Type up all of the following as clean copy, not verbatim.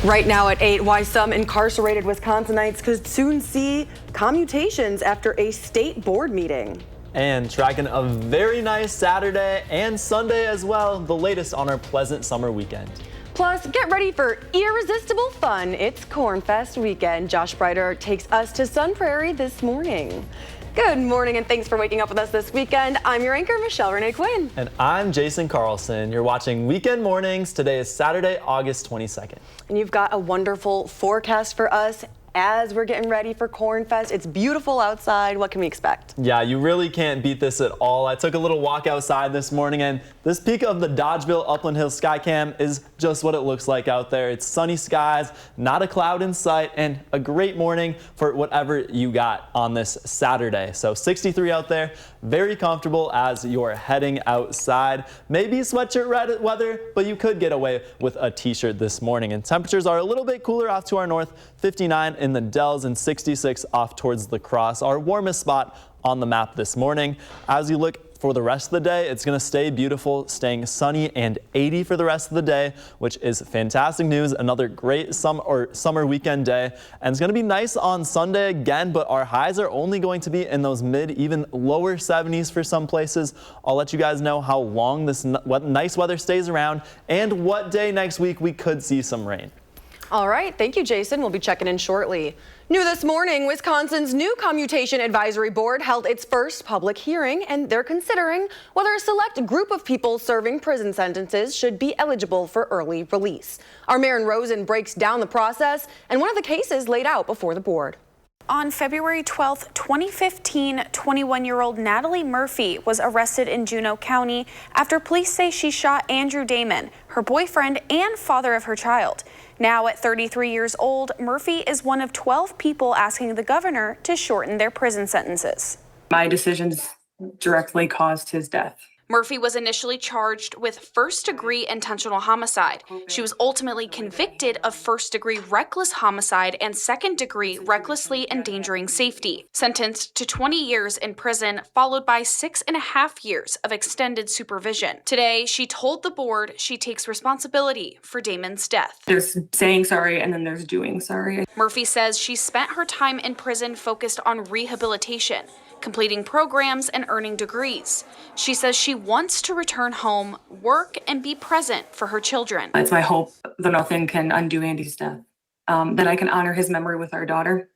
Right now at 8, why some incarcerated Wisconsinites could soon see commutations after a state board meeting. And tracking a very nice Saturday and Sunday as well, the latest on our pleasant summer weekend. Plus, get ready for irresistible fun. It's Cornfest weekend. Josh Breiter takes us to Sun Prairie this morning. Good morning and thanks for waking up with us this weekend. I'm your anchor, Michelle Renee Quinn. And I'm Jason Carlson. You're watching Weekend Mornings. Today is Saturday, August 22nd. And you've got a wonderful forecast for us as we're getting ready for Cornfest. It's beautiful outside. What can we expect? Yeah, you really can't beat this at all. I took a little walk outside this morning and this peek of the Dodgeville Upland Hills Skycam is just what it looks like out there. It's sunny skies, not a cloud in sight, and a great morning for whatever you got on this Saturday. So 63 out there, very comfortable as you're heading outside. Maybe sweatshirt weather, but you could get away with a t-shirt this morning. And temperatures are a little bit cooler off to our north, 59 in the Dells and 66 off towards La Crosse, our warmest spot on the map this morning. As you look for the rest of the day, it's going to stay beautiful, staying sunny and 80 for the rest of the day, which is fantastic news. Another great summer weekend day. And it's going to be nice on Sunday again, but our highs are only going to be in those mid, even lower 70s for some places. I'll let you guys know how long this nice weather stays around and what day next week we could see some rain. All right, thank you, Jason. We'll be checking in shortly. New this morning, Wisconsin's new Commutation Advisory Board held its first public hearing, and they're considering whether a select group of people serving prison sentences should be eligible for early release. Our Maren Rosen breaks down the process and one of the cases laid out before the board. On February 12, 2015, 21-year-old Natalie Murphy was arrested in Juneau County after police say she shot Andrew Damon, her boyfriend and father of her child. Now at 33 years old, Murphy is one of 12 people asking the governor to shorten their prison sentences. My decisions directly caused his death. Murphy was initially charged with first-degree intentional homicide. She was ultimately convicted of first-degree reckless homicide and second-degree recklessly endangering safety. Sentenced to 20 years in prison, followed by 6.5 years of extended supervision. Today, she told the board she takes responsibility for Damon's death. There's saying sorry and then there's doing sorry. Murphy says she spent her time in prison focused on rehabilitation, completing programs and earning degrees. She says she wants to return home, work, and be present for her children. It's my hope that nothing can undo Andy's death, that I can honor his memory with our daughter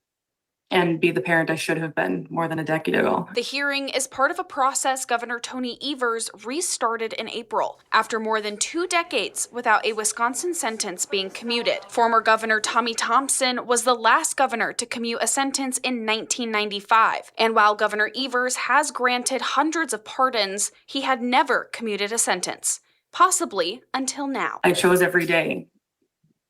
and be the parent I should have been more than a decade ago. The hearing is part of a process Governor Tony Evers restarted in April after more than 2 decades without a Wisconsin sentence being commuted. Former Governor Tommy Thompson was the last governor to commute a sentence in 1995. And while Governor Evers has granted hundreds of pardons, he had never commuted a sentence, possibly until now. I chose every day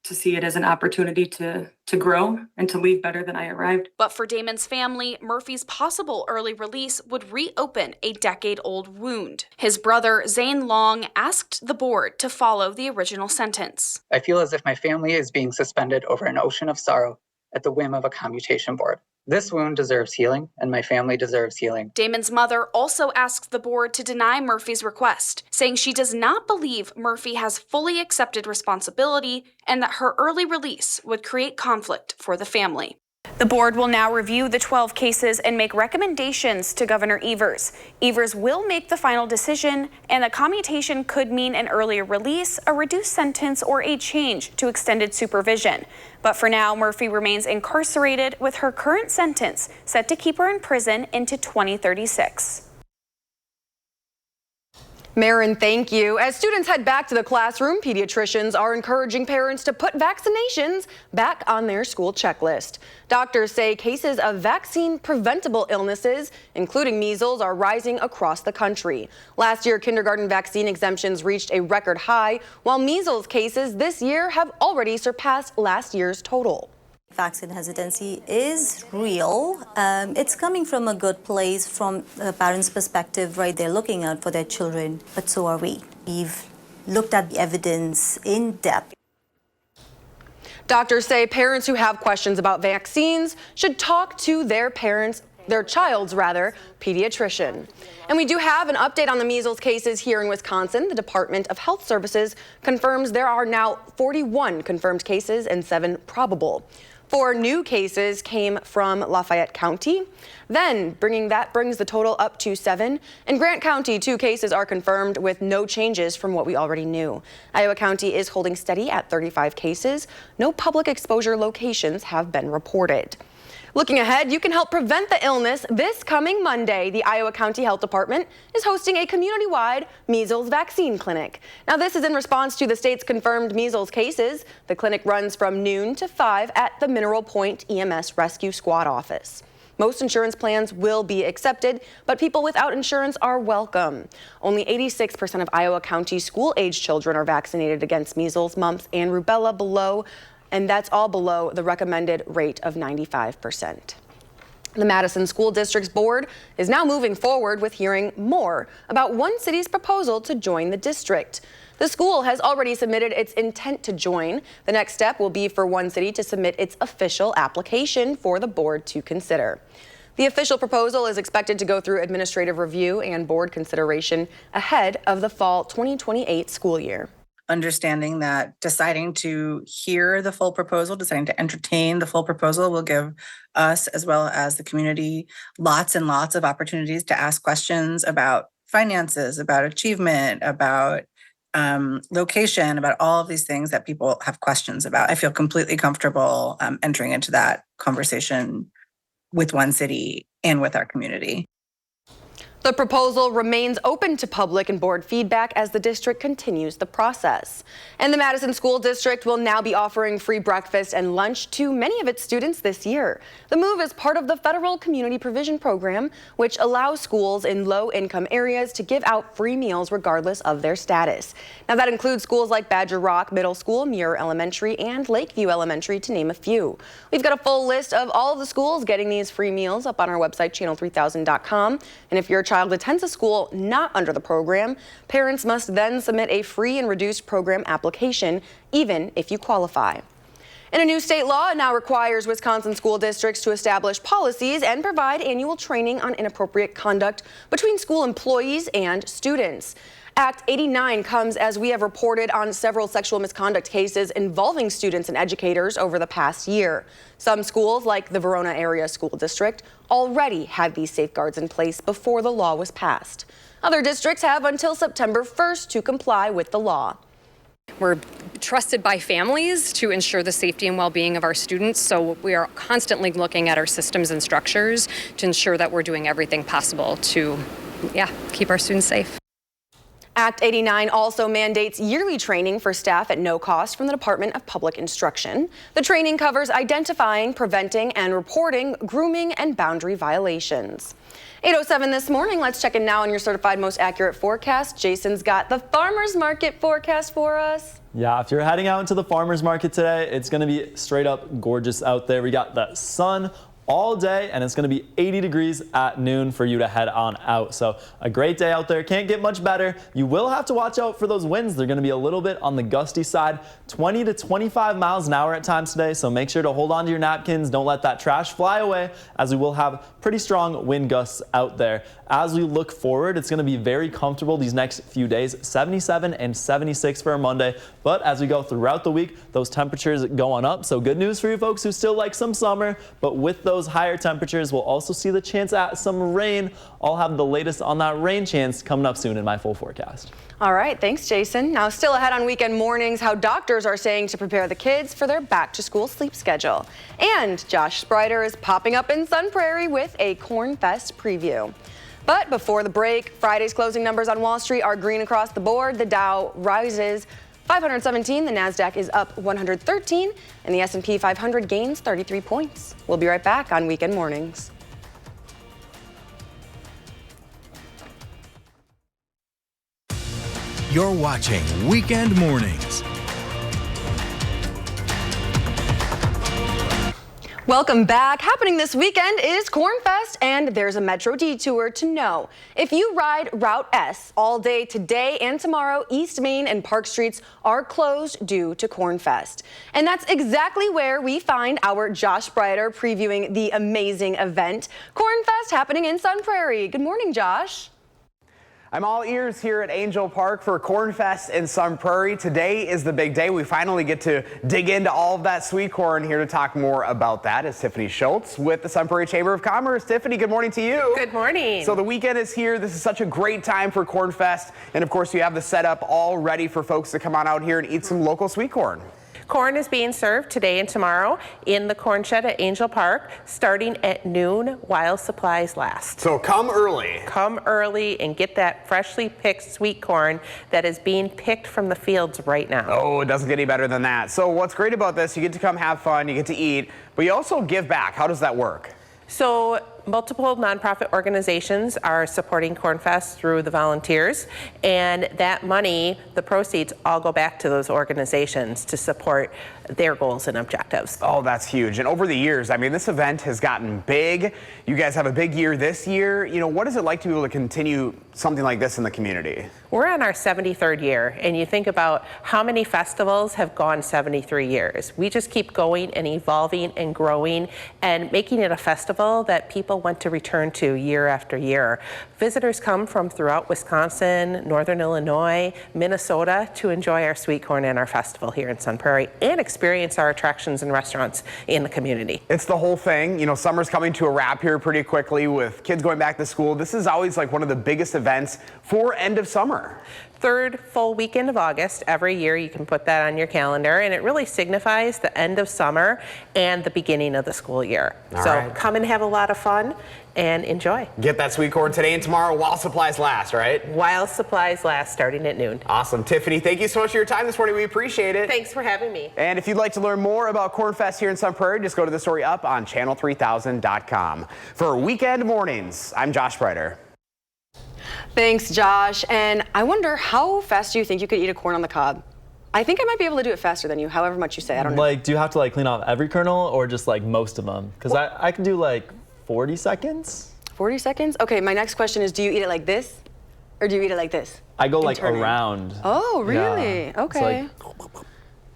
to see it as an opportunity to grow and to leave better than I arrived. But for Damon's family, Murphy's possible early release would reopen a decade-old wound. His brother, Zane Long, asked the board to follow the original sentence. I feel as if my family is being suspended over an ocean of sorrow at the whim of a commutation board. This wound deserves healing, and my family deserves healing. Damon's mother also asked the board to deny Murphy's request, saying she does not believe Murphy has fully accepted responsibility and that her early release would create conflict for the family. The board will now review the 12 cases and make recommendations to Governor Evers. Evers will make the final decision, and a commutation could mean an earlier release, a reduced sentence, or a change to extended supervision. But for now, Murphy remains incarcerated with her current sentence set to keep her in prison into 2036. Maren, thank you. As students head back to the classroom, pediatricians are encouraging parents to put vaccinations back on their school checklist. Doctors say cases of vaccine-preventable illnesses, including measles, are rising across the country. Last year, kindergarten vaccine exemptions reached a record high, while measles cases this year have already surpassed last year's total. Vaccine hesitancy is real. It's coming from a good place from the parents' perspective, right? They're looking out for their children, but so are we. We've looked at the evidence in depth. Doctors say parents who have questions about vaccines should talk to their parents their child's pediatrician. And we do have an update on the measles cases here in Wisconsin. The Department of Health Services confirms there are now 41 confirmed cases and 7 probable. 4 new cases came from Lafayette County. Then brings the total up to 7. In Grant County, 2 cases are confirmed with no changes from what we already knew. Iowa County is holding steady at 35 cases. No public exposure locations have been reported. Looking ahead, you can help prevent the illness. This coming Monday, the Iowa County Health Department is hosting a community-wide measles vaccine clinic. Now, this is in response to the state's confirmed measles cases. The clinic runs from noon to 5 at the Mineral Point EMS Rescue Squad office. Most insurance plans will be accepted, but people without insurance are welcome. Only 86% of Iowa County school-age children are vaccinated against measles, mumps, and rubella and that's all below the recommended rate of 95%. The Madison School District's board is now moving forward with hearing more about one city's proposal to join the district. The school has already submitted its intent to join. The next step will be for one city to submit its official application for the board to consider. The official proposal is expected to go through administrative review and board consideration ahead of the fall 2028 school year. Understanding that deciding to hear the full proposal, deciding to entertain the full proposal will give us, as well as the community, lots and lots of opportunities to ask questions about finances, about achievement, about location, about all of these things that people have questions about. I feel completely comfortable entering into that conversation with one city and with our community. The proposal remains open to public and board feedback as the district continues the process. And the Madison School District will now be offering free breakfast and lunch to many of its students this year. The move is part of the federal Community Provision Program, which allows schools in low-income areas to give out free meals regardless of their status. Now, that includes schools like Badger Rock Middle School, Muir Elementary, and Lakeview Elementary, to name a few. We've got a full list of all of the schools getting these free meals up on our website, channel3000.com. And if your child attends a school not under the program, parents must then submit a free and reduced program application, even if you qualify. And a new state law now requires Wisconsin school districts to establish policies and provide annual training on inappropriate conduct between school employees and students. Act 89 comes as we have reported on several sexual misconduct cases involving students and educators over the past year. Some schools, like the Verona Area School District, already had these safeguards in place before the law was passed. Other districts have until September 1st to comply with the law. We're trusted by families to ensure the safety and well-being of our students, so we are constantly looking at our systems and structures to ensure that we're doing everything possible to, keep our students safe. Act 89 also mandates yearly training for staff at no cost from the Department of Public Instruction. The training covers identifying, preventing, and reporting grooming and boundary violations. 8:07 this morning. Let's check in now on your certified most accurate forecast. Jason's got the farmers market forecast for us. Yeah, if you're heading out into the farmers market today, it's going to be straight up gorgeous out there. We got the sun all day, and it's going to be 80 degrees at noon for you to head on out. So a great day out there. Can't get much better. You will have to watch out for those winds. They're going to be a little bit on the gusty side, 20 to 25 miles an hour at times today. So make sure to hold on to your napkins. Don't let that trash fly away, as we will have pretty strong wind gusts out there. As we look forward, it's going to be very comfortable these next few days, 77 and 76 for Monday. But as we go throughout the week, those temperatures going up. So good news for you folks who still like some summer, but with those higher temperatures, we'll also see the chance at some rain. I'll have the latest on that rain chance coming up soon in my full forecast. All right, thanks, Jason. Now, still ahead on weekend mornings, how doctors are saying to prepare the kids for their back-to-school sleep schedule. And Josh Sprider is popping up in Sun Prairie with a Cornfest preview. But before the break, Friday's closing numbers on Wall Street are green across the board. The Dow rises 517, the NASDAQ is up 113, and the S&P 500 gains 33 points. We'll be right back on Weekend Mornings. You're watching Weekend Mornings. Welcome back. Happening this weekend is Cornfest, and there's a Metro detour to know. If you ride Route S all day today and tomorrow, East Main and Park Streets are closed due to Cornfest. And that's exactly where we find our Josh Brighter previewing the amazing event, Cornfest, happening in Sun Prairie. Good morning, Josh. I'm all ears here at Angel Park for Cornfest in Sun Prairie. Today is the big day. We finally get to dig into all of that sweet corn. Here to talk more about that is Tiffany Schultz with the Sun Prairie Chamber of Commerce. Tiffany, good morning to you. Good morning. So the weekend is here. This is such a great time for Cornfest. And of course, you have the setup all ready for folks to come on out here and eat some local sweet corn. Corn is being served today and tomorrow in the corn shed at Angel Park, starting at noon while supplies last. So come early. Come early and get that freshly picked sweet corn that is being picked from the fields right now. Oh, it doesn't get any better than that. So what's great about this, you get to come have fun, you get to eat, but you also give back. How does that work? So multiple nonprofit organizations are supporting Cornfest through the volunteers, and that money, the proceeds, all go back to those organizations to support their goals and objectives. Oh, that's huge. And over the years, I mean, this event has gotten big. You guys have a big year this year. You know, what is it like to be able to continue something like this in the community? We're on our 73rd year, and you think about how many festivals have gone 73 years. We just keep going and evolving and growing and making it a festival that people want to return to year after year. Visitors come from throughout Wisconsin, Northern Illinois, Minnesota to enjoy our sweet corn and our festival here in Sun Prairie and experience our attractions and restaurants in the community. It's the whole thing. You know, summer's coming to a wrap here pretty quickly with kids going back to school. This is always like one of the biggest events for end of summer. Third full weekend of August every year. You can put that on your calendar, and it really signifies the end of summer and the beginning of the school year. So come and have a lot of fun and enjoy. Get that sweet corn today and tomorrow while supplies last, right? While supplies last, starting at noon. Awesome. Tiffany, thank you so much for your time this morning. We appreciate it. Thanks for having me. And if you'd like to learn more about Cornfest here in Sun Prairie, just go to the story up on channel3000.com. For Weekend Mornings, I'm Josh Brighter. Thanks, Josh. And I wonder, how fast do you think you could eat a corn on the cob? I think I might be able to do it faster than you, however much you say. I don't know. Like, do you have to like clean off every kernel or just like most of them? Because I can do like 40 seconds. 40 seconds? Okay, my next question is, do you eat it like this or do you eat it like this? I go like Turn it. around. Oh, really? Yeah. Okay. Like,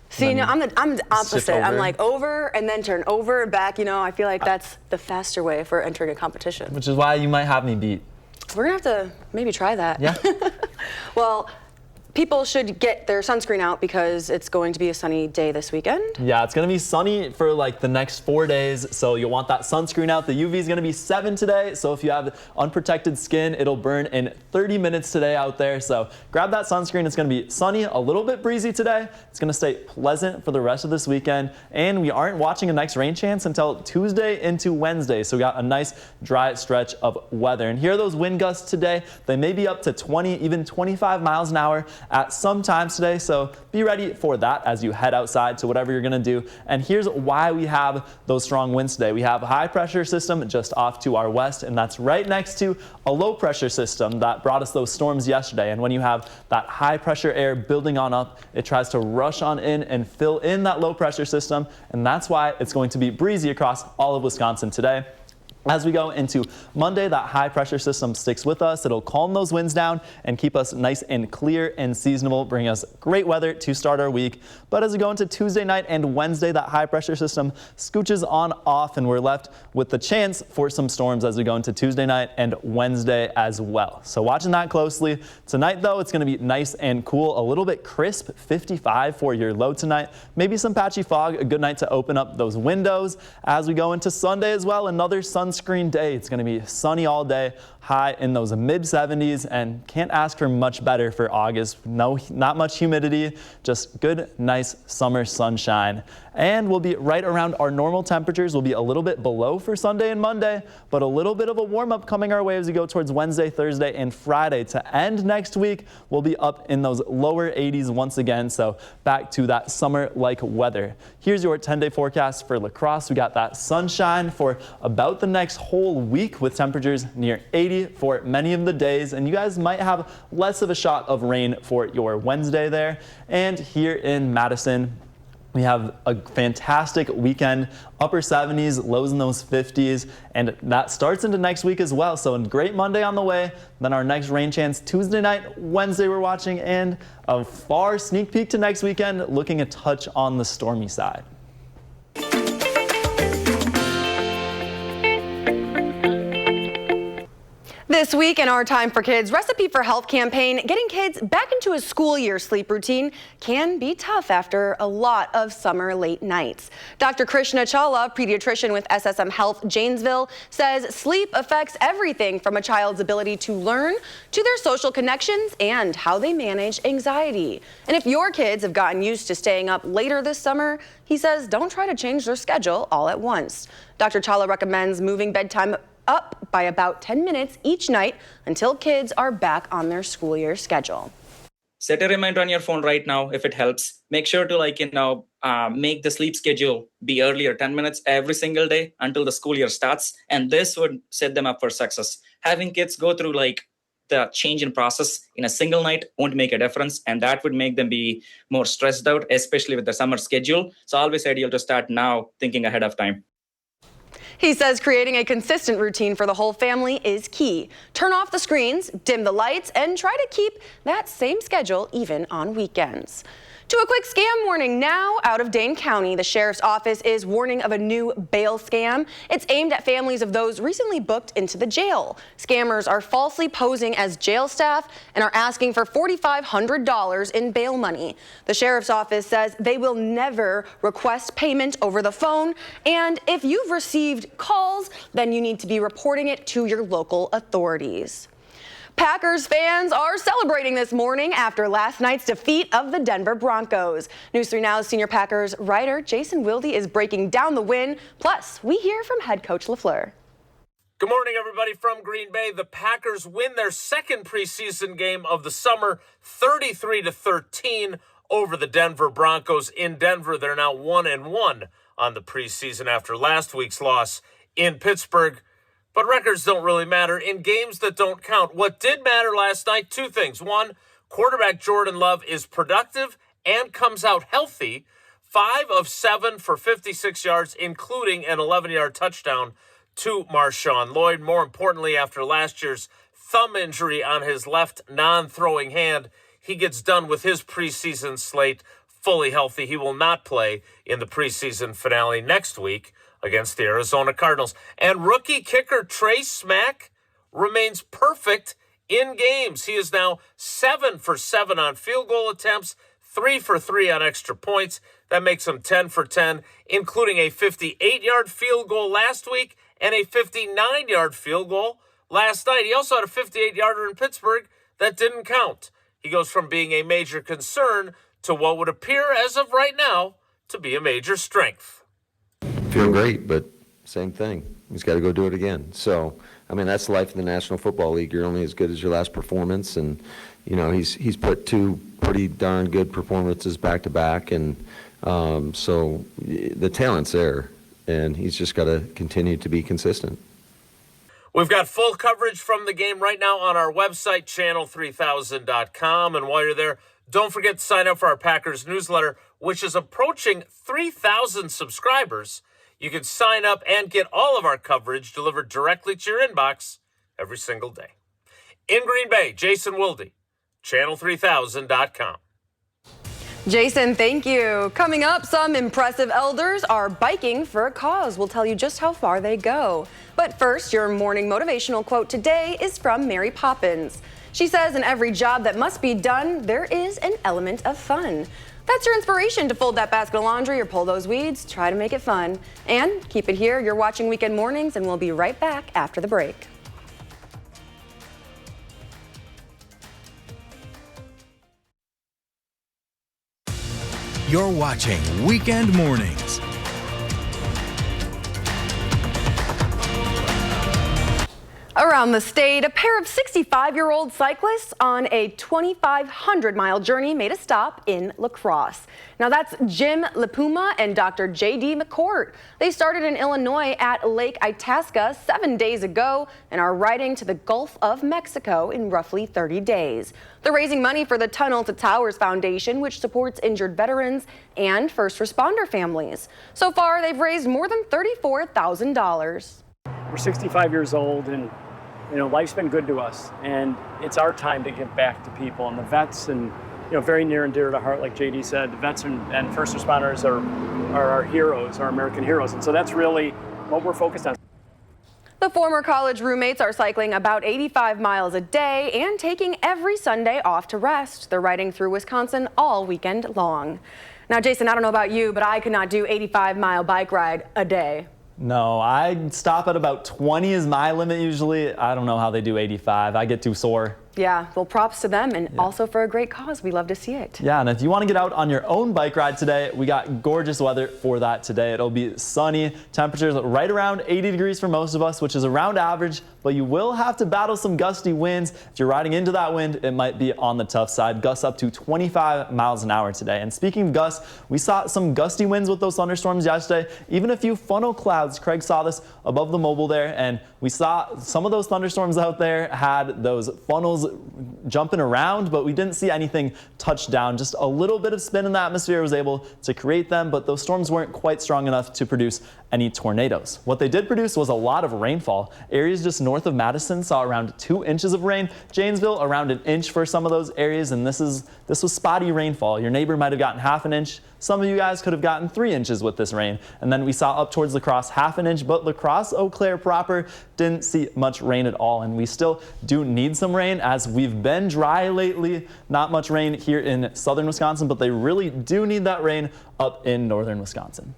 see, no, I'm the opposite. I'm over. like over and then turn over and back. You know, I feel like that's the faster way for entering a competition. which is why you might have me beat. We're gonna have to maybe try that. Yeah. Well, people should get their sunscreen out because it's going to be a sunny day this weekend. Yeah, it's gonna be sunny for like the next 4 days, so you'll want that sunscreen out. The UV is gonna be 7 today, so if you have unprotected skin, it'll burn in 30 minutes today out there. So grab that sunscreen. It's gonna be sunny, a little bit breezy today. It's gonna stay pleasant for the rest of this weekend, and we aren't watching a next rain chance until Tuesday into Wednesday. So we got a nice dry stretch of weather. And here are those wind gusts today. They may be up to 20, even 25 miles an hour at some times today, so be ready for that as you head outside to whatever you're gonna do. And here's why we have those strong winds today. We have a high pressure system just off to our west, and that's right next to a low pressure system that brought us those storms yesterday. And when you have that high pressure air building on up, it tries to rush on in and fill in that low pressure system, and that's why it's going to be breezy across all of Wisconsin today. As we go into Monday, that high pressure system sticks with us. It'll calm those winds down and keep us nice and clear and seasonable, bring us great weather to start our week. But as we go into Tuesday night and Wednesday, that high pressure system scooches on off, and we're left with the chance for some storms as we go into Tuesday night and Wednesday as well. So watching that closely. Tonight, though, it's going to be nice and cool, a little bit crisp, 55 for your low tonight. Maybe some patchy fog, a good night to open up those windows. As we go into Sunday as well, another sunscreen day. It's going to be sunny all day, high in those mid 70s, and can't ask for much better for August. No, not much humidity, just good, nice summer sunshine. And we'll be right around our normal temperatures. We'll be a little bit below for Sunday and Monday, but a little bit of a warm up coming our way as we go towards Wednesday, Thursday, and Friday. To end next week, we'll be up in those lower 80s once again, so back to that summer-like weather. Here's your 10-day forecast for La Crosse. We got that sunshine for about the next whole week with temperatures near 80 for many of the days, and you guys might have less of a shot of rain for your Wednesday there. And here in Madison, We have a fantastic weekend, upper 70s, lows in those 50s, and that starts into next week as well. So a great Monday on the way, then our next rain chance Tuesday night, Wednesday we're watching, and a far sneak peek to next weekend, looking a touch on the stormy side. This week in our Time for Kids Recipe for Health campaign, getting kids back into a school year sleep routine can be tough after a lot of summer late nights. Dr. Krishna Chawla, pediatrician with SSM Health Janesville, says sleep affects everything from a child's ability to learn to their social connections and how they manage anxiety. And if your kids have gotten used to staying up later this summer, he says don't try to change their schedule all at once. Dr. Chawla recommends moving bedtime up by about 10 minutes each night until kids are back on their school year schedule. Set a reminder on your phone right now if it helps. Make sure to make the sleep schedule be earlier, 10 minutes every single day until the school year starts. And this would set them up for success. Having kids go through the change in process in a single night won't make a difference. And that would make them be more stressed out, especially with the summer schedule. So always ideal to start now, thinking ahead of time. He says creating a consistent routine for the whole family is key. Turn off the screens, dim the lights, and try to keep that same schedule even on weekends. To a quick scam warning now out of Dane County. The sheriff's office is warning of a new bail scam. It's aimed at families of those recently booked into the jail. Scammers are falsely posing as jail staff and are asking for $4,500 in bail money. The sheriff's office says they will never request payment over the phone, and if you've received calls, then you need to be reporting it to your local authorities. Packers fans are celebrating this morning after last night's defeat of the Denver Broncos. News 3 Now's senior Packers writer Jason Wilde is breaking down the win. Plus, we hear from head coach LaFleur. Good morning, everybody from Green Bay. The Packers win their second preseason game of the summer, 33-13 over the Denver Broncos in Denver. They're now 1-1 on the preseason after last week's loss in Pittsburgh. But records don't really matter in games that don't count. What did matter last night, two things. One, quarterback Jordan Love is productive and comes out healthy. 5 of 7 for 56 yards, including an 11-yard touchdown to Marshawn Lloyd. More importantly, after last year's thumb injury on his left non-throwing hand, he gets done with his preseason slate fully healthy. He will not play in the preseason finale next week against the Arizona Cardinals. And rookie kicker Trey Smack remains perfect in games. He is now 7 for 7 on field goal attempts, 3 for 3 on extra points. That makes him 10 for 10, including a 58-yard field goal last week and a 59-yard field goal last night. He also had a 58-yarder in Pittsburgh that didn't count. He goes from being a major concern to what would appear as of right now to be a major strength. Feel great, but same thing. He's got to go do it again. So, I mean, that's life in the National Football League. You're only as good as your last performance, and he's put 2 pretty darn good performances back to back, and so the talent's there, and he's just got to continue to be consistent. We've got full coverage from the game right now on our website, channel3000.com, and while you're there, don't forget to sign up for our Packers newsletter, which is approaching 3,000 subscribers. You can sign up and get all of our coverage delivered directly to your inbox every single day. In Green Bay, Jason Wilde, channel3000.com. Jason, thank you. Coming up, some impressive elders are biking for a cause. We'll tell you just how far they go. But first, your morning motivational quote today is from Mary Poppins. She says, in every job that must be done, there is an element of fun. That's your inspiration to fold that basket of laundry or pull those weeds. Try to make it fun. And keep it here. You're watching Weekend Mornings, and we'll be right back after the break. You're watching Weekend Mornings. Around the state, a pair of 65-year-old cyclists on a 2,500-mile journey made a stop in La Crosse. Now that's Jim Lipuma and Dr. J.D. McCourt. They started in Illinois at Lake Itasca 7 days ago and are riding to the Gulf of Mexico in roughly 30 days. They're raising money for the Tunnel to Towers Foundation, which supports injured veterans and first responder families. So far, they've raised more than $34,000. We're 65 years old, and life's been good to us, and it's our time to give back to people and the vets, and very near and dear to heart, like JD said. The vets and first responders are our heroes, our American heroes, and so that's really what we're focused on. The former college roommates are cycling about 85 miles a day and taking every Sunday off to rest. They're riding through Wisconsin all weekend long. Now, Jason, I don't know about you, but I could not do 85-mile bike ride a day. No, I stop at about 20 is my limit usually. I don't know how they do 85. I get too sore. Yeah, well, props to them, and also for a great cause. We love to see it. Yeah, and if you want to get out on your own bike ride today, we got gorgeous weather for that today. It'll be sunny, temperatures right around 80 degrees for most of us, which is around average, but you will have to battle some gusty winds. If you're riding into that wind, it might be on the tough side. Gusts up to 25 miles an hour today. And speaking of gusts, we saw some gusty winds with those thunderstorms yesterday, even a few funnel clouds. Craig saw this above the mobile there, and we saw some of those thunderstorms out there had those funnels jumping around, but we didn't see anything touch down. Just a little bit of spin in the atmosphere was able to create them, but those storms weren't quite strong enough to produce any tornadoes. What they did produce was a lot of rainfall. Areas just north of Madison saw around 2 inches of rain. Janesville around 1 inch for some of those areas, and this was spotty rainfall. Your neighbor might have gotten ½ an inch. Some of you guys could have gotten 3 inches with this rain. And then we saw up towards La Crosse ½ an inch, but La Crosse, Eau Claire proper didn't see much rain at all. And we still do need some rain as we've been dry lately. Not much rain here in southern Wisconsin, but they really do need that rain up in northern Wisconsin.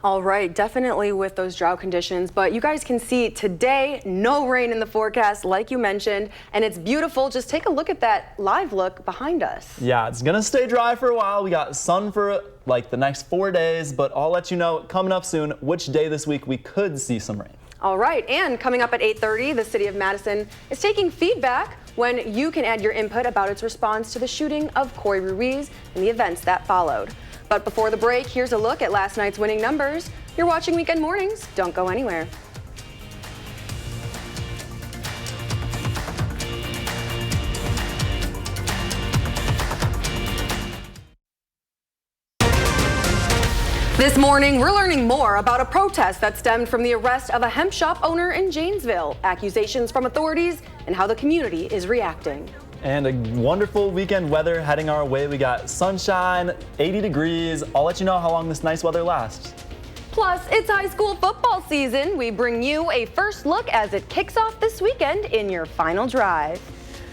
All right, definitely with those drought conditions, but you guys can see today, no rain in the forecast like you mentioned, and it's beautiful. Just take a look at that live look behind us. Yeah, it's gonna stay dry for a while. We got sun for like the next 4 days, but I'll let you know coming up soon which day this week we could see some rain. All right, and coming up at 8:30, the city of Madison is taking feedback when you can add your input about its response to the shooting of Corey Ruiz and the events that followed. But before the break, here's a look at last night's winning numbers. You're watching Weekend Mornings. Don't go anywhere. This morning, we're learning more about a protest that stemmed from the arrest of a hemp shop owner in Janesville, accusations from authorities, and how the community is reacting. And a wonderful weekend weather heading our way. We got sunshine, 80 degrees. I'll let you know how long this nice weather lasts. Plus, it's high school football season. We bring you a first look as it kicks off this weekend in your final drive.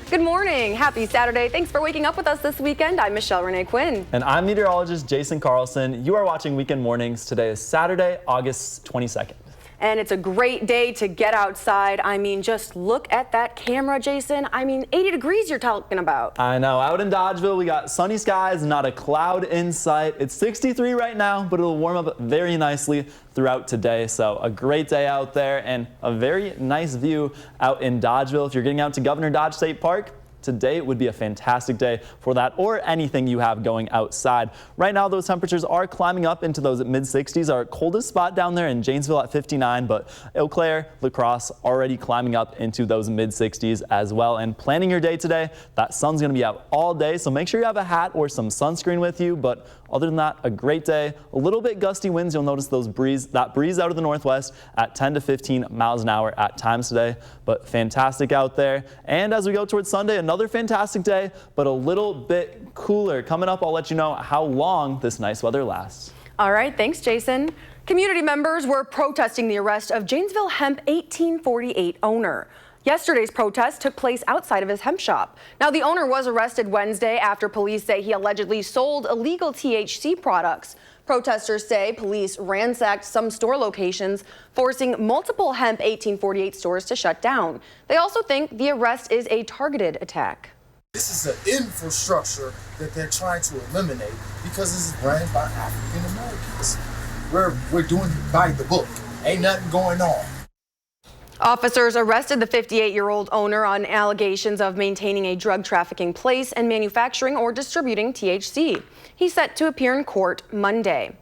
Good morning. Happy Saturday. Thanks for waking up with us this weekend. I'm Michelle Renee Quinn. And I'm meteorologist Jason Carlson. You are watching Weekend Mornings. Today is Saturday, August 22nd. And it's a great day to get outside. I mean, just look at that camera, Jason. I mean, 80 degrees you're talking about. I know. Out in Dodgeville, we got sunny skies, not a cloud in sight. It's 63 right now, but it'll warm up very nicely throughout today. So a great day out there and a very nice view out in Dodgeville. If you're getting out to Governor Dodge State Park, today would be a fantastic day for that or anything you have going outside. Right now, those temperatures are climbing up into those mid-60s. Our coldest spot down there in Janesville at 59, but Eau Claire, La Crosse already climbing up into those mid-60s as well. And planning your day today, that sun's going to be out all day, so make sure you have a hat or some sunscreen with you. But other than that, a great day. A little bit gusty winds. You'll notice that breeze out of the northwest at 10 to 15 miles an hour at times today, but fantastic out there. And as we go towards Sunday, another fantastic day, but a little bit cooler. Coming up, I'll let you know how long this nice weather lasts. All right, thanks, Jason. Community members were protesting the arrest of Janesville Hemp 1848 owner. Yesterday's protest took place outside of his hemp shop. Now, the owner was arrested Wednesday after police say he allegedly sold illegal THC products. Protesters say police ransacked some store locations, forcing multiple Hemp 1848 stores to shut down. They also think the arrest is a targeted attack. This is an infrastructure that they're trying to eliminate because this is run by African Americans. We're doing it by the book. Ain't nothing going on. Officers arrested the 58-year-old owner on allegations of maintaining a drug trafficking place and manufacturing or distributing THC. He's set to appear in court Monday.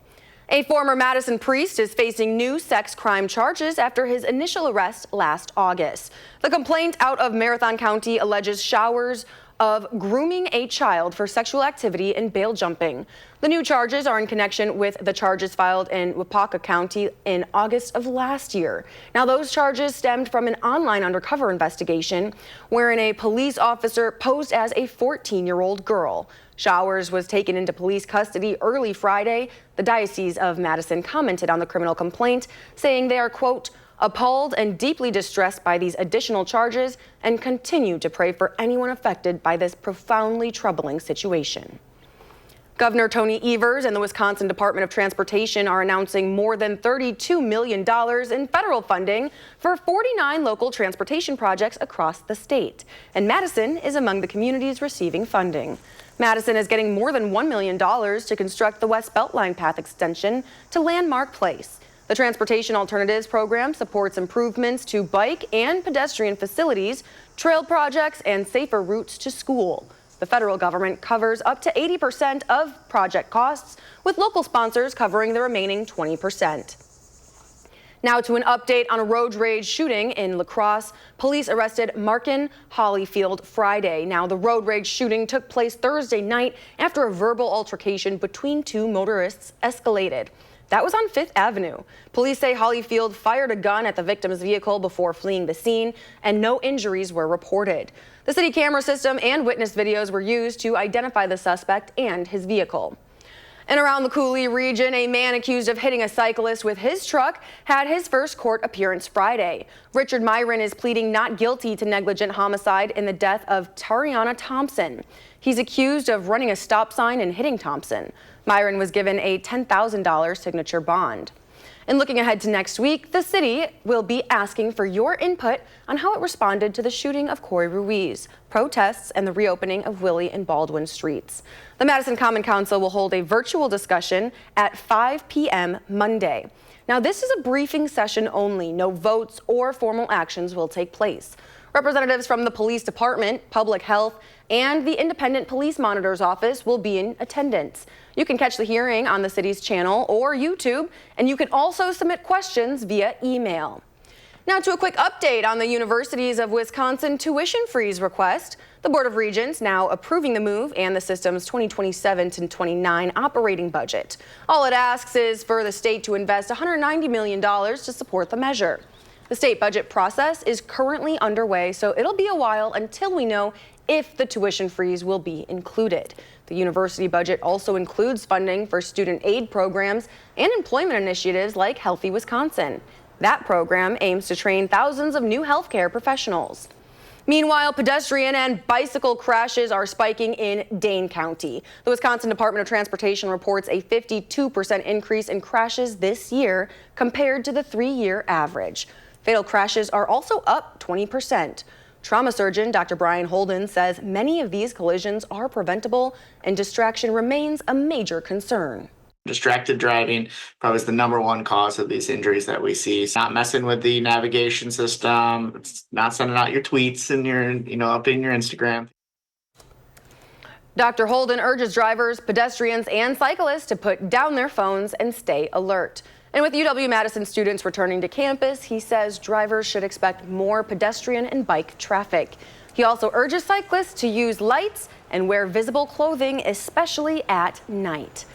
A former Madison priest is facing new sex crime charges after his initial arrest last August. The complaint out of Marathon County alleges showers of grooming a child for sexual activity and bail jumping. The new charges are in connection with the charges filed in Waupaca County in August of last year. Now, those charges stemmed from an online undercover investigation wherein a police officer posed as a 14-year-old girl. Showers was taken into police custody early Friday. The Diocese of Madison commented on the criminal complaint, saying they are, quote, appalled and deeply distressed by these additional charges and continue to pray for anyone affected by this profoundly troubling situation. Governor Tony Evers and the Wisconsin Department of Transportation are announcing more than $32 million in federal funding for 49 local transportation projects across the state. And Madison is among the communities receiving funding. Madison is getting more than $1 million to construct the West Beltline path extension to Landmark Place. The Transportation Alternatives Program supports improvements to bike and pedestrian facilities, trail projects, and safer routes to school. The federal government covers up to 80% of project costs, with local sponsors covering the remaining 20%. Now to an update on a road rage shooting in La Crosse. Police arrested Markin Hollyfield Friday. Now, the road rage shooting took place Thursday night after a verbal altercation between two motorists escalated. That was on 5th Avenue. Police say Hollyfield fired a gun at the victim's vehicle before fleeing the scene, and no injuries were reported. The city camera system and witness videos were used to identify the suspect and his vehicle. And around the Cooley region, a man accused of hitting a cyclist with his truck had his first court appearance Friday. Richard Myron is pleading not guilty to negligent homicide in the death of Tariana Thompson. He's accused of running a stop sign and hitting Thompson. Myron was given a $10,000 signature bond. And looking ahead to next week, the city will be asking for your input on how it responded to the shooting of Corey Ruiz, protests, and the reopening of Willie and Baldwin streets. The Madison Common Council will hold a virtual discussion at 5 p.m. Monday. Now, this is a briefing session only. No votes or formal actions will take place. Representatives from the police department, public health, and the Independent Police Monitor's office will be in attendance. You can catch the hearing on the city's channel or YouTube, and you can also submit questions via email. Now to a quick update on the Universities of Wisconsin tuition freeze request. The Board of Regents now approving the move and the system's 2027 to 29 operating budget. All it asks is for the state to invest $190 million to support the measure. The state budget process is currently underway, so it'll be a while until we know if the tuition freeze will be included. The university budget also includes funding for student aid programs and employment initiatives like Healthy Wisconsin. That program aims to train thousands of new healthcare professionals. Meanwhile, pedestrian and bicycle crashes are spiking in Dane County. The Wisconsin Department of Transportation reports a 52% increase in crashes this year compared to the 3-year average. Fatal crashes are also up 20%. Trauma surgeon Dr. Brian Holden says many of these collisions are preventable and distraction remains a major concern. Distracted driving probably is the #1 cause of these injuries that we see. It's not messing with the navigation system. It's not sending out your tweets and your, updating your Instagram. Dr. Holden urges drivers, pedestrians, and cyclists to put down their phones and stay alert. And with UW-Madison students returning to campus, he says drivers should expect more pedestrian and bike traffic. He also urges cyclists to use lights and wear visible clothing, especially at night.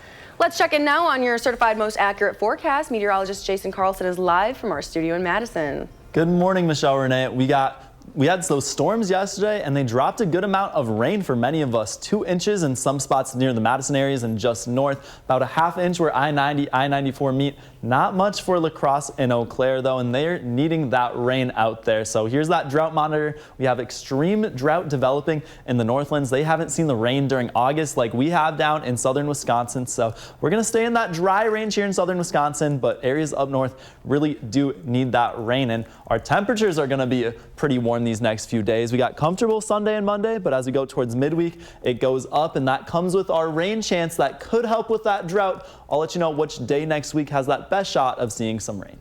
Let's check in now on your certified most accurate forecast. Meteorologist Jason Carlson is live from our studio in Madison. Good morning, Michelle Renee. We had those storms yesterday, and they dropped a good amount of rain for many of us. 2 inches in some spots near the Madison areas and just north. About a ½ inch where I-90, I-94 meet. Not much for La Crosse and Eau Claire, though, and they're needing that rain out there. So here's that drought monitor. We have extreme drought developing in the Northlands. They haven't seen the rain during August like we have down in southern Wisconsin. So we're going to stay in that dry range here in southern Wisconsin, but areas up north really do need that rain. And our temperatures are going to be pretty warm these next few days. We got comfortable Sunday and Monday, but as we go towards midweek, it goes up, and that comes with our rain chance that could help with that drought. I'll let you know which day next week has that best shot of seeing some rain.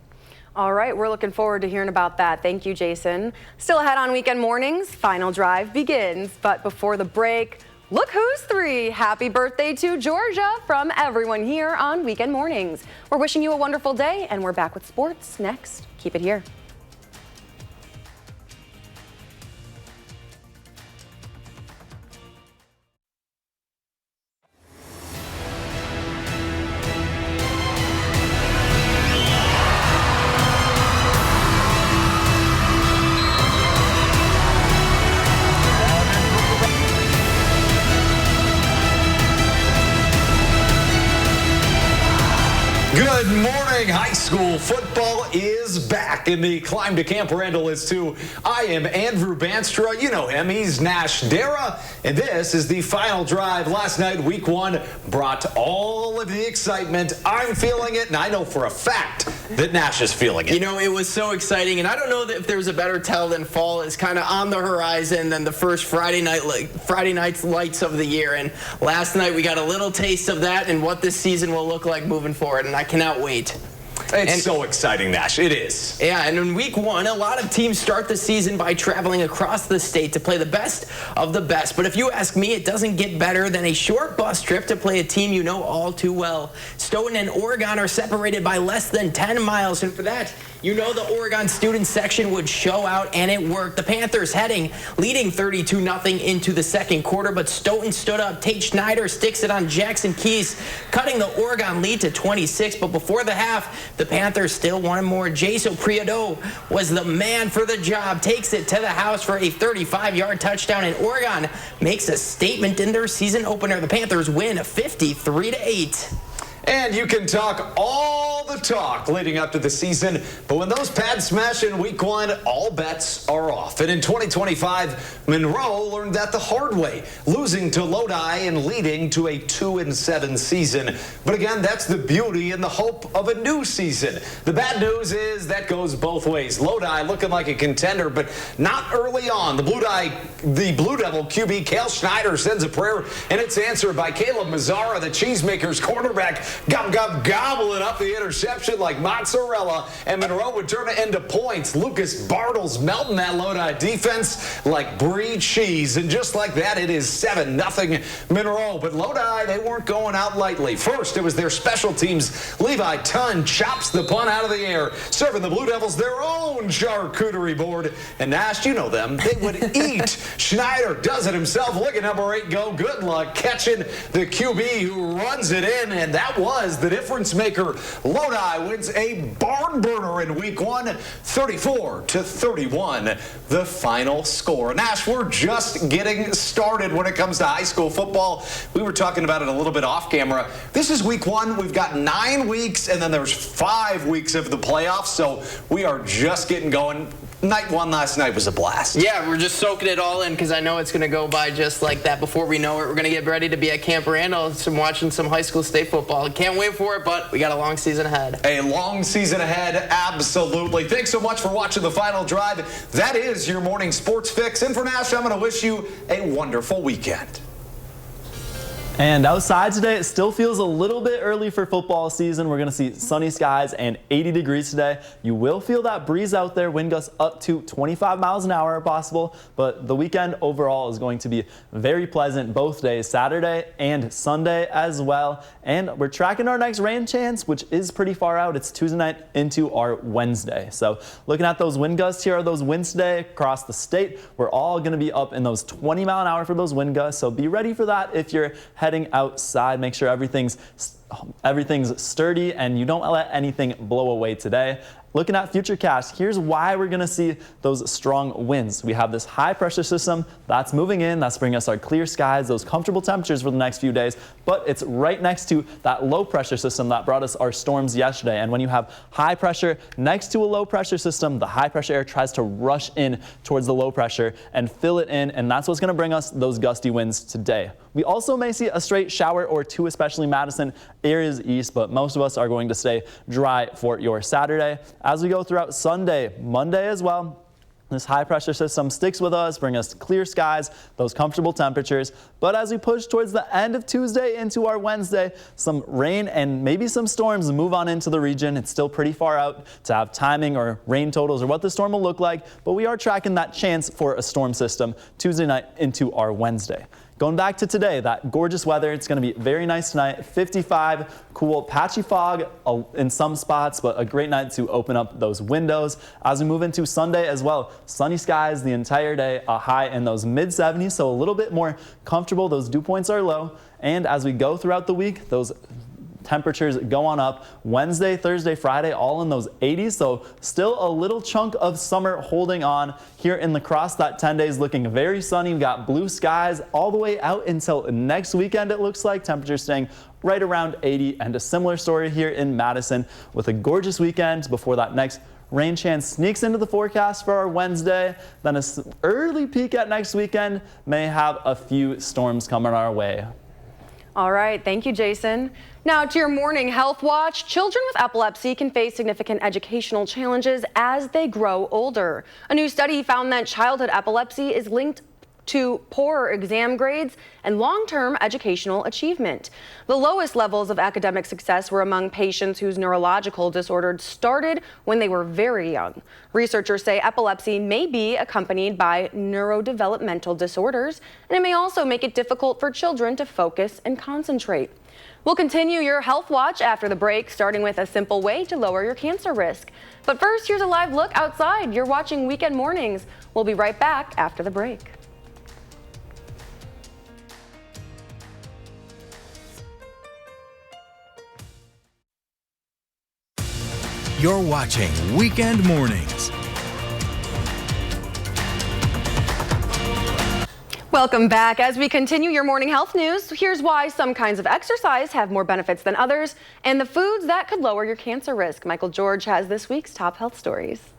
All right, we're looking forward to hearing about that. Thank you, Jason. Still ahead on Weekend Mornings, Final Drive begins. But before the break, look who's 3. Happy birthday to Georgia from everyone here on Weekend Mornings. We're wishing you a wonderful day, and we're back with sports next. Keep it here. Good morning. High school football is back, and the climb to Camp Randall is too. I am Andrew Banstra. You know him. He's Nash Dara, and this is the Final Drive. Last night, week 1, brought all of the excitement. I'm feeling it, and I know for a fact that Nash is feeling it. You know, it was so exciting, and I don't know that if there's a better tell than fall is kind of on the horizon than the first Friday night's lights of the year. And last night, we got a little taste of that and what this season will look like moving forward, and I cannot wait. It's so exciting, Nash. It is. Yeah, and in week 1, a lot of teams start the season by traveling across the state to play the best of the best. But if you ask me, it doesn't get better than a short bus trip to play a team you know all too well. Stoughton and Oregon are separated by less than 10 miles, and for that, you know the Oregon student section would show out, and it worked. The Panthers leading 32-0 into the second quarter, but Stoughton stood up. Tate Schneider sticks it on Jackson Keys, cutting the Oregon lead to 26. But before the half, the Panthers still wanted more. Jaso Prieto was the man for the job, takes it to the house for a 35-yard touchdown, and Oregon makes a statement in their season opener. The Panthers win 53-8. And you can talk all the talk leading up to the season, but when those pads smash in week 1, all bets are off. And in 2025, Monroe learned that the hard way, losing to Lodi and leading to a 2-7 season. But again, that's the beauty and the hope of a new season. The bad news is that goes both ways. Lodi looking like a contender, but not early on. The Blue Devil QB Cale Schneider sends a prayer, and it's answered by Caleb Mazzara, the Cheesemakers quarterback, gobbling up the interception like mozzarella, and Monroe would turn it into points. Lucas Bartles melting that Lodi defense like brie cheese, and just like that, it is 7-0 Monroe. But Lodi, they weren't going out lightly. First, it was their special teams. Levi Tunn chops the punt out of the air, serving the Blue Devils their own charcuterie board. And Nash, you know them, they would eat. Schneider does it himself. Look at number 8 go. Good luck catching the QB who runs it in, and that was the difference maker. Lodi wins a barn burner in week 1, 34-31, the final score. Nash, we're just getting started when it comes to high school football. We were talking about it a little bit off camera. This is week 1. We've got 9 weeks, and then there's 5 weeks of the playoffs, so we are just getting going. Night 1 last night was a blast. Yeah, we're just soaking it all in because I know it's going to go by just like that. Before we know it, we're going to get ready to be at Camp Randall watching some high school state football. Can't wait for it, but we got a long season ahead. A long season ahead, absolutely. Thanks so much for watching the Final Drive. That is your morning sports fix. And for Nash, I'm going to wish you a wonderful weekend. And outside today, it still feels a little bit early for football season. We're going to see sunny skies and 80 degrees today. You will feel that breeze out there, wind gusts up to 25 miles an hour if possible. But the weekend overall is going to be very pleasant both days, Saturday and Sunday as well. And we're tracking our next rain chance, which is pretty far out. It's Tuesday night into our Wednesday. So looking at those wind gusts here, are those winds today across the state. We're all going to be up in those 20 mile an hour for those wind gusts. So be ready for that if you're heading outside. Make sure everything's sturdy and you don't let anything blow away today. Looking at Futurecast, here's why we're going to see those strong winds. We have this high pressure system that's moving in, that's bringing us our clear skies, those comfortable temperatures for the next few days, but it's right next to that low pressure system that brought us our storms yesterday. And when you have high pressure next to a low pressure system, the high pressure air tries to rush in towards the low pressure and fill it in, and that's what's going to bring us those gusty winds today. We also may see a straight shower or two, especially Madison areas east, but most of us are going to stay dry for your Saturday. As we go throughout Sunday, Monday as well, This high pressure system sticks with us, bring us clear skies, those comfortable temperatures. But as we push towards the end of Tuesday into our Wednesday, some rain and maybe some storms move on into the region. It's still pretty far out to have timing or rain totals or what the storm will look like, but we are tracking that chance for a storm system Tuesday night into our Wednesday. Going back to today, that gorgeous weather, it's going to be very nice tonight, 55, cool, patchy fog in some spots, but a great night to open up those windows. As we move into Sunday as well, sunny skies the entire day, a high in those mid-70s, so a little bit more comfortable. Those dew points are low, and as we go throughout the week, those temperatures go on up. Wednesday, Thursday, Friday, all in those 80s. So still a little chunk of summer holding on here in La Crosse. That 10 days looking very sunny. We've got blue skies all the way out until next weekend, it looks like. Temperatures staying right around 80, and a similar story here in Madison with a gorgeous weekend before that next rain chance sneaks into the forecast for our Wednesday. Then an early peak at next weekend. May have a few storms coming our way. All right, thank you, Jason. Now to your morning health watch. Children with epilepsy can face significant educational challenges as they grow older. A new study found that childhood epilepsy is linked to poorer exam grades and long-term educational achievement. The lowest levels of academic success were among patients whose neurological disorder started when they were very young. Researchers say epilepsy may be accompanied by neurodevelopmental disorders, and it may also make it difficult for children to focus and concentrate. We'll continue your health watch after the break, starting with a simple way to lower your cancer risk. But first, here's a live look outside. You're watching Weekend Mornings. We'll be right back after the break. You're watching Weekend Mornings. Welcome back. As we continue your morning health news, here's why some kinds of exercise have more benefits than others and the foods that could lower your cancer risk. Michael George has this week's top health stories.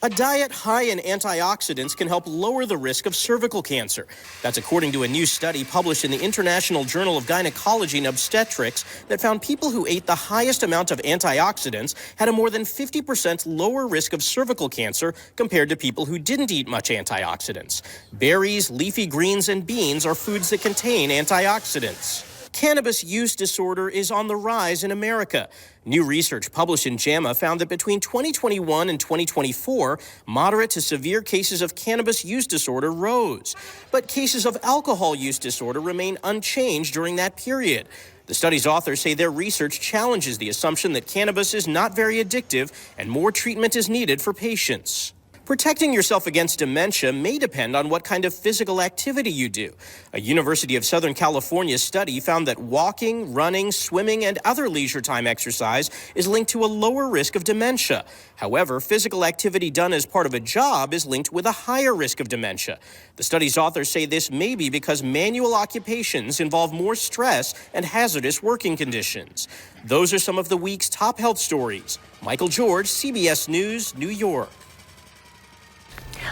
A diet high in antioxidants can help lower the risk of cervical cancer. That's according to a new study published in the International Journal of Gynecology and Obstetrics that found people who ate the highest amount of antioxidants had a more than 50% lower risk of cervical cancer compared to people who didn't eat much antioxidants. Berries, leafy greens, and beans are foods that contain antioxidants. Cannabis use disorder is on the rise in America. New research published in JAMA found that between 2021 and 2024, moderate to severe cases of cannabis use disorder rose. But cases of alcohol use disorder remain unchanged during that period. The study's authors say their research challenges the assumption that cannabis is not very addictive and more treatment is needed for patients. Protecting yourself against dementia may depend on what kind of physical activity you do. A University of Southern California study found that walking, running, swimming, and other leisure time exercise is linked to a lower risk of dementia. However, physical activity done as part of a job is linked with a higher risk of dementia. The study's authors say this may be because manual occupations involve more stress and hazardous working conditions. Those are some of the week's top health stories. Michael George, CBS News, New York.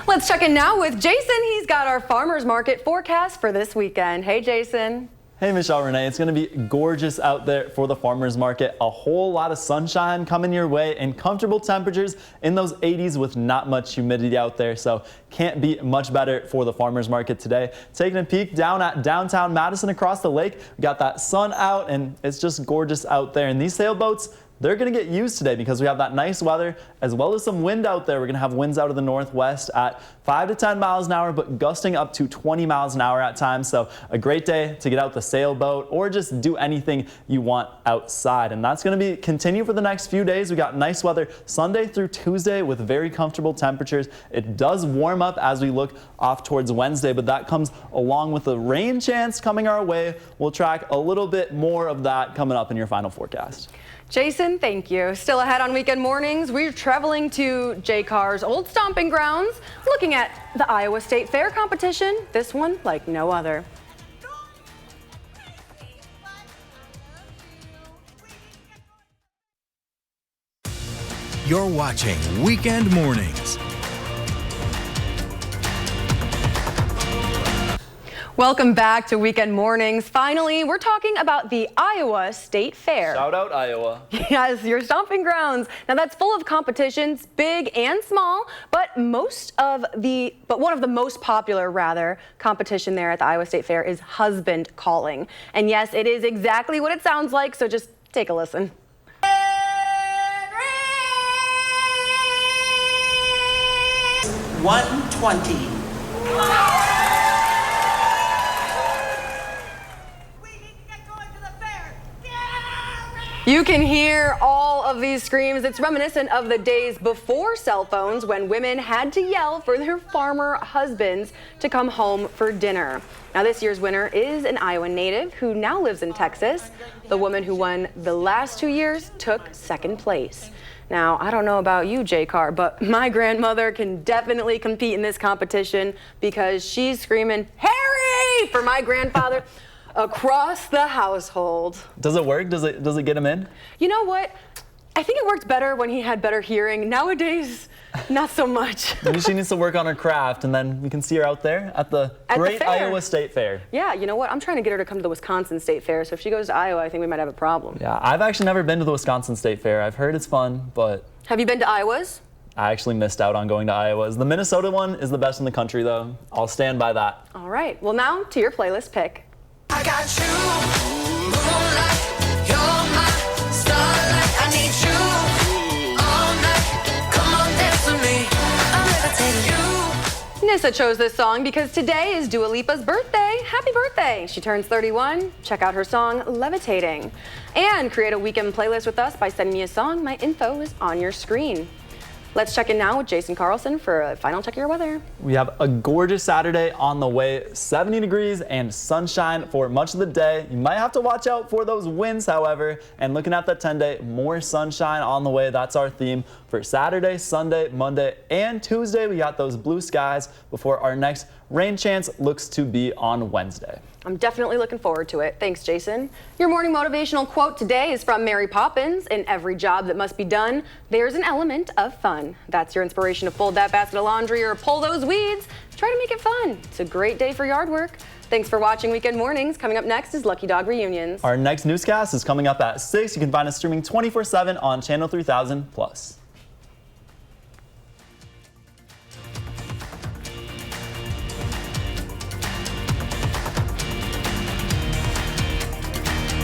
Let's check in now with Jason. He's got our farmers market forecast for this weekend. Hey, Jason. Hey, Michelle Renee. It's going to be gorgeous out there for the farmers market. A whole lot of sunshine coming your way and comfortable temperatures in those 80s with not much humidity out there. So can't be much better for the farmers market today. Taking a peek down at downtown Madison across the lake. We got that sun out and it's just gorgeous out there. And these sailboats, they're going to get used today because we have that nice weather as well as some wind out there. We're going to have winds out of the northwest at 5 to 10 miles an hour, but gusting up to 20 miles an hour at times. So a great day to get out the sailboat or just do anything you want outside. And that's going to continue for the next few days. We got nice weather Sunday through Tuesday with very comfortable temperatures. It does warm up as we look off towards Wednesday, but that comes along with the rain chance coming our way. We'll track a little bit more of that coming up in your final forecast. Jason, thank you. Still ahead on Weekend Mornings, we're traveling to Jay Carr's old stomping grounds, looking at the Iowa State Fair competition, this one like no other. You're watching Weekend Mornings. Welcome back to Weekend Mornings. Finally, we're talking about the Iowa State Fair. Shout out Iowa. Yes, your stomping grounds. Now that's full of competitions, big and small, but one of the most popular competition there at the Iowa State Fair is husband calling. And yes, it is exactly what it sounds like, so just take a listen. 120. You can hear all of these screams. It's reminiscent of the days before cell phones when women had to yell for their farmer husbands to come home for dinner. Now this year's winner is an Iowa native who now lives in Texas. The woman who won the last 2 years took second place. Now, I don't know about you, J-Car, but my grandmother can definitely compete in this competition because she's screaming, "Harry!" for my grandfather across the household. Does it work? Does it get him in? You know what? I think it worked better when he had better hearing. Nowadays, not so much. Maybe she needs to work on her craft, and then we can see her out there at the great Iowa State Fair. Yeah, you know what? I'm trying to get her to come to the Wisconsin State Fair, so if she goes to Iowa, I think we might have a problem. Yeah, I've actually never been to the Wisconsin State Fair. I've heard it's fun, but... Have you been to Iowa's? I actually missed out on going to Iowa's. The Minnesota one is the best in the country, though. I'll stand by that. All right. Well, now to your playlist pick. I got you, moonlight, you're my starlight. I need you all night. Come on, dance with me. I'm levitating you. Nissa chose this song because today is Dua Lipa's birthday. Happy birthday! She turns 31. Check out her song, Levitating. And create a weekend playlist with us by sending me a song. My info is on your screen. Let's check in now with Jason Carlson for a final check of your weather. We have a gorgeous Saturday on the way, 70 degrees and sunshine for much of the day. You might have to watch out for those winds, however, and looking at that 10-day, more sunshine on the way. That's our theme for Saturday, Sunday, Monday, and Tuesday. We got those blue skies before our next rain chance looks to be on Wednesday. I'm definitely looking forward to it. Thanks, Jason. Your morning motivational quote today is from Mary Poppins. In every job that must be done, there's an element of fun. That's your inspiration to fold that basket of laundry or pull those weeds. Try to make it fun. It's a great day for yard work. Thanks for watching Weekend Mornings. Coming up next is Lucky Dog Reunions. Our next newscast is coming up at 6. You can find us streaming 24/7 on Channel 3000+.